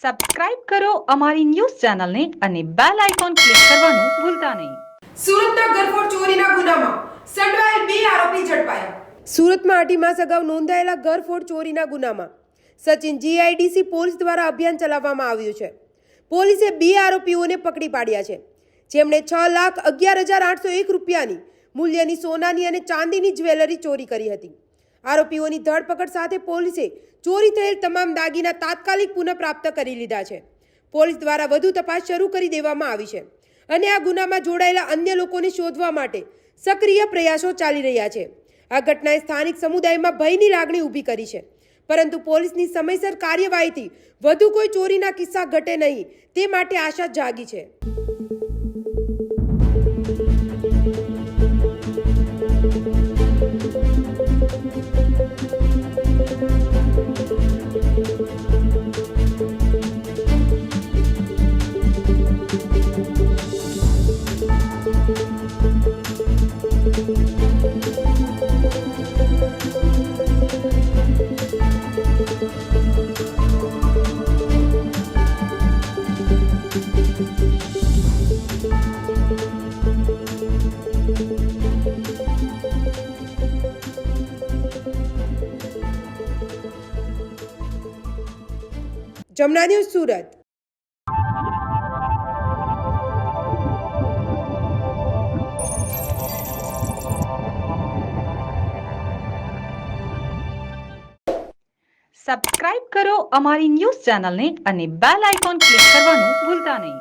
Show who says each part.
Speaker 1: Subscribe કરો અમારી news ચેનલને અને બેલ આઇકોન ક્લિક કરવાનું ભૂલતા નહીં.
Speaker 2: સુરતના ગરફોડ ચોરીના ગુનામાં સંડવાયેલ 2 આરોપી ઝડપાયા. સુરતમાં 8 માસ અગાઉ નોંધાયેલા ગરફોડ ચોરીના ગુનામાં સચિન જીઆઈડીસી પોલીસ દ્વારા અભિયાન ચલાવવામાં આવ્યું છે. પોલીસે 2 આરોપીઓને પકડી પાડ્યા છે, જેમણે 6,11,801 રૂપિયાની મૂલ્યની સોનાની અને ચાંદીની જ્વેલરી ચોરી કરી હતી. આરોપીઓની ધરપકડ સાથે પોલીસે ચોરી થયેલ તમામ દાગીના તાત્કાલિક પુનઃપ્રાપ્ત કરી લીધા છે. પોલીસ દ્વારા વધુ તપાસ શરૂ કરી દેવામાં આવી છે અને આ ગુનામાં જોડાયેલા અન્ય લોકોને શોધવા માટે સક્રિય પ્રયાસો ચાલી રહ્યા છે. આ ઘટનાએ સ્થાનિક સમુદાયમાં ભયની લાગણી ઊભી કરી છે, પરંતુ પોલીસની સમયસર કાર્યવાહીથી વધુ કોઈ ચોરીના કિસ્સા ઘટે નહીં તે માટે આશા જાગી છે. જમના ન્યૂઝ સુરત.
Speaker 1: સબસ્ક્રાઇબ કરો અમારી ન્યૂઝ ચેનલને અને બેલ આઇકોન ક્લિક કરવાનું ભૂલતા નહીં.